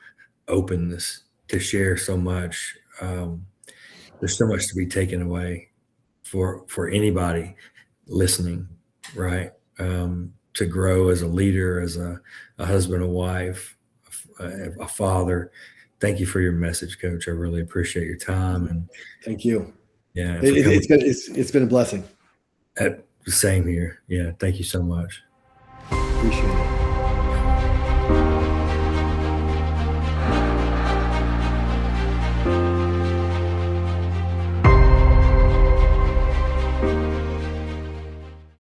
openness to share so much. There's so much to be taken away for anybody listening, right? To grow as a leader, as a husband, a wife, a father. Thank you for your message, Coach. I really appreciate your time. And thank you. Yeah, it's been a blessing. Same here. Yeah, thank you so much. Appreciate it.